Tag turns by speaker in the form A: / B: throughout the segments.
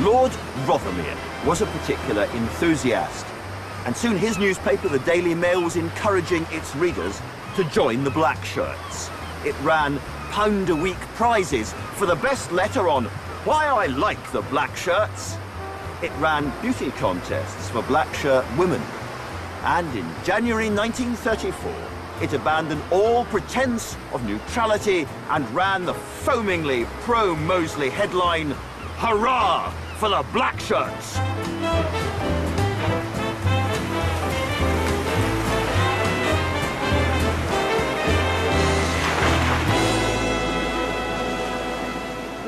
A: Lord Rothermere was a particular enthusiast, and soon his newspaper, the Daily Mail, was encouraging its readers to join the Blackshirts. It ran £1-a-week prizes for the best letter on why I like the Blackshirts. It ran beauty contests for Blackshirt women. And in January 1934, it abandoned all pretense of neutrality and ran the foamingly pro-Mosley headline, "Hurrah for the Blackshirts!"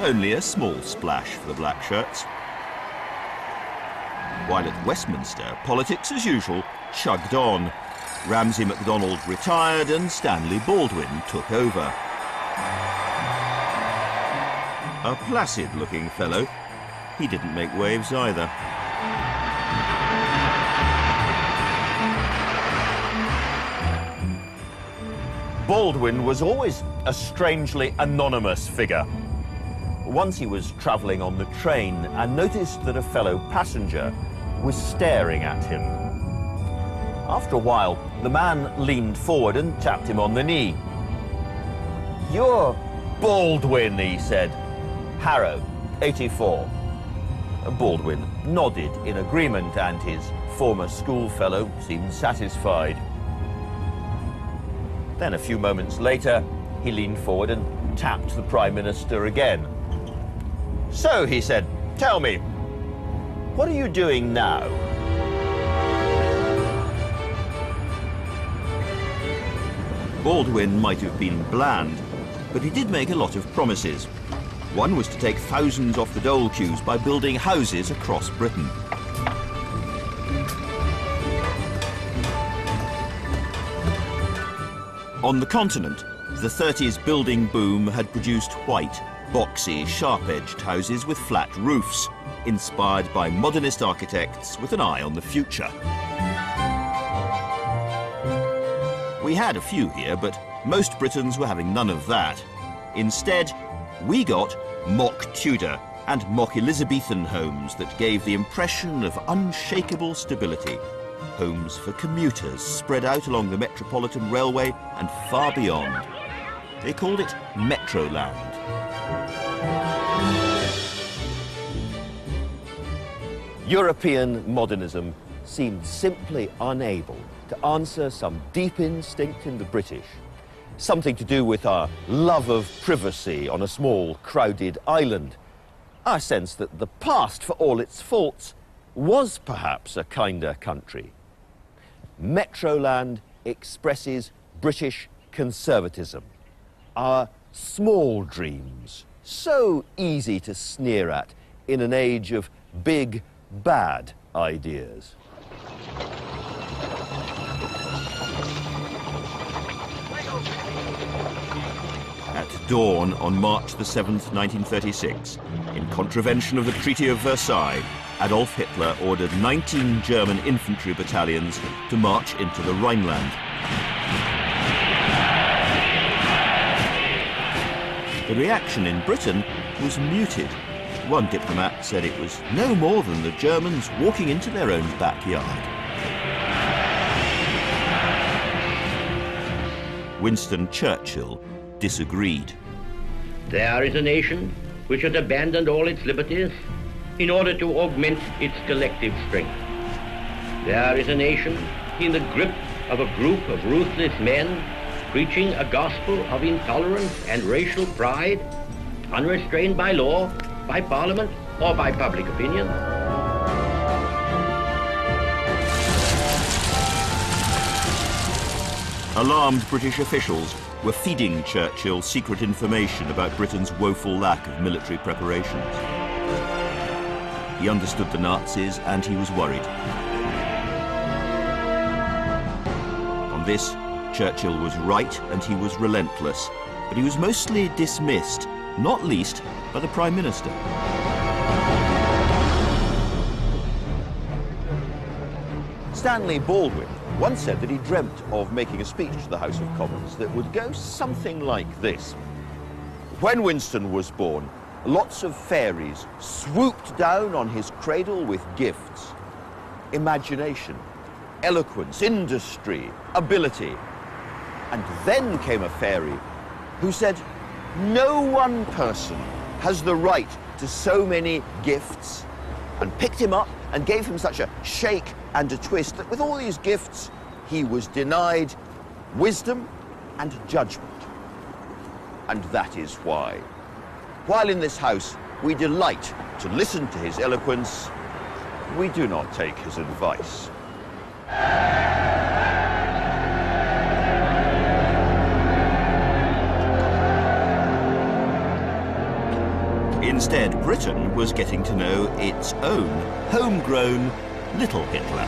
A: Only a small splash for the Blackshirts. While at Westminster, politics as usual chugged on. Ramsay MacDonald retired and Stanley Baldwin took over. A placid-looking fellow, he didn't make waves either. Baldwin was always a strangely anonymous figure. Once he was travelling on the train and noticed that a fellow passenger was staring at him. After a while, the man leaned forward and tapped him on the knee. "You're Baldwin," he said. "Harrow, 84. Baldwin nodded in agreement, and his former schoolfellow seemed satisfied. Then a few moments later, he leaned forward and tapped the Prime Minister again. "So," he said, "tell me, what are you doing now?" Baldwin might have been bland, but he did make a lot of promises. One was to take thousands off the dole queues by building houses across Britain. On the continent, the 30s building boom had produced white, boxy, sharp-edged houses with flat roofs, inspired by modernist architects with an eye on the future. We had a few here, but most Britons were having none of that. Instead, we got mock Tudor and mock Elizabethan homes that gave the impression of unshakable stability. Homes for commuters spread out along the Metropolitan Railway and far beyond. They called it Metroland. European modernism seemed simply unable to answer some deep instinct in the British, something to do with our love of privacy on a small, crowded island, our sense that the past, for all its faults, was perhaps a kinder country. Metroland expresses British conservatism, our small dreams, so easy to sneer at in an age of big, bad ideas. At dawn on March the 7th, 1936, in contravention of the Treaty of Versailles, Adolf Hitler ordered 19 German infantry battalions to march into the Rhineland. The reaction in Britain was muted. One diplomat said it was no more than the Germans walking into their own backyard. Winston Churchill disagreed.
B: There is a nation which had abandoned all its liberties in order to augment its collective strength. There is a nation in the grip of a group of ruthless men preaching a gospel of intolerance and racial pride, unrestrained by law, by parliament, or by public opinion.
A: Alarmed British officials were feeding Churchill secret information about Britain's woeful lack of military preparations. He understood the Nazis and he was worried. On this, Churchill was right and he was relentless, but he was mostly dismissed, not least by the Prime Minister. Stanley Baldwin once said that he dreamt of making a speech to the House of Commons that would go something like this. When Winston was born, lots of fairies swooped down on his cradle with gifts. Imagination, eloquence, industry, ability. And then came a fairy who said, no one person has the right to so many gifts, and picked him up and gave him such a shake and a twist that with all these gifts, he was denied wisdom and judgment. And that is why, while in this house we delight to listen to his eloquence, we do not take his advice. Instead, Britain was getting to know its own homegrown little Hitler.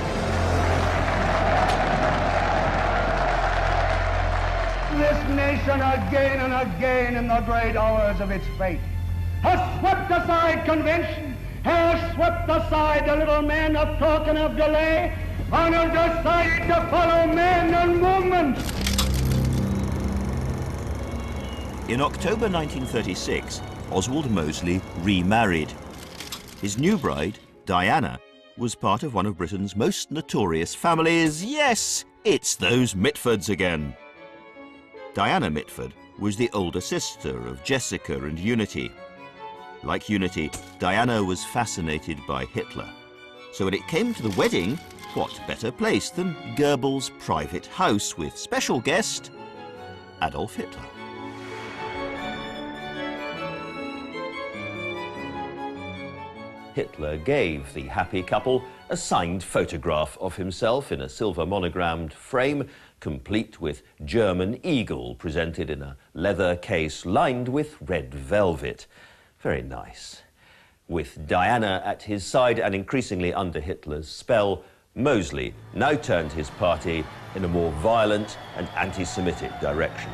C: This nation again and again in the great hours of its fate has swept aside convention, has swept aside the little men of talk and of delay, and has decided to follow men and movements.
A: In October 1936, Oswald Mosley remarried. His new bride, Diana, was part of one of Britain's most notorious families. Yes, it's those Mitfords again. Diana Mitford was the older sister of Jessica and Unity. Like Unity, Diana was fascinated by Hitler. So when it came to the wedding, what better place than Goebbels' private house with special guest, Adolf Hitler. Hitler gave the happy couple a signed photograph of himself in a silver monogrammed frame, complete with German eagle presented in a leather case lined with red velvet. Very nice. With Diana at his side and increasingly under Hitler's spell, Mosley now turned his party in a more violent and anti-Semitic direction.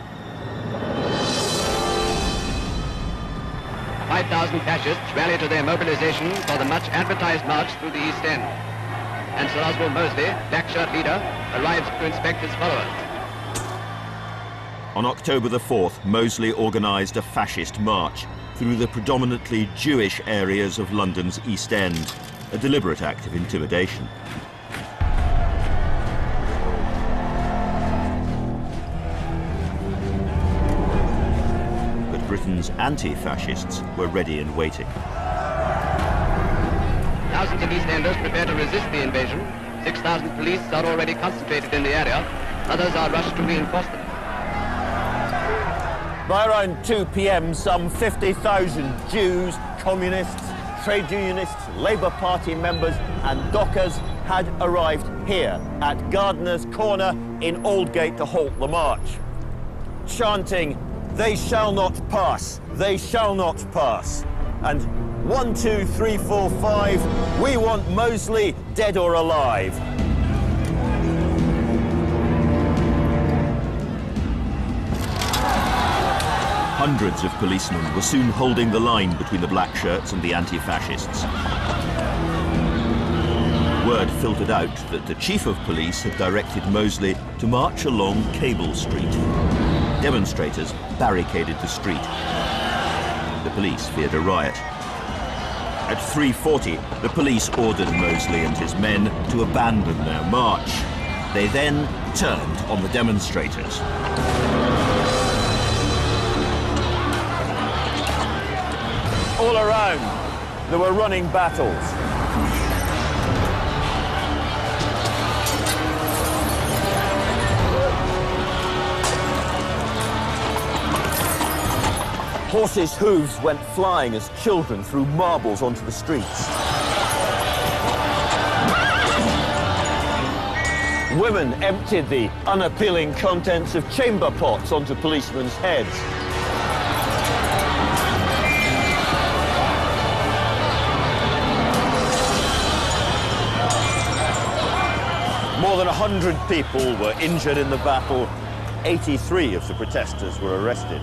D: 5,000 fascists rally to their mobilization for the much advertised march through the East End. And Sir Oswald Mosley, Blackshirt leader, arrives to inspect his followers.
A: On October the 4th, Mosley organised a fascist march through the predominantly Jewish areas of London's East End, a deliberate act of intimidation. Britain's anti-fascists were ready and waiting.
D: Thousands of East Enders prepare to resist the invasion. 6,000 police are already concentrated in the area. Others are rushed to reinforce them.
A: By around 2 p.m, some 50,000 Jews, communists, trade unionists, Labour Party members and dockers had arrived here at Gardener's Corner in Aldgate to halt the march, chanting, "They shall not pass, they shall not pass." And 1, 2, 3, 4, 5, we want Mosley dead or alive. Hundreds of policemen were soon holding the line between the Blackshirts and the anti-fascists. Word filtered out that the chief of police had directed Mosley to march along Cable Street. Demonstrators barricaded the street. The police feared a riot. At 3:40, the police ordered Mosley and his men to abandon their march. They then turned on the demonstrators. All around, there were running battles. Horses' hooves went flying as children threw marbles onto the streets. Women emptied the unappealing contents of chamber pots onto policemen's heads. More than 100 people were injured in the battle. 83 of the protesters were arrested.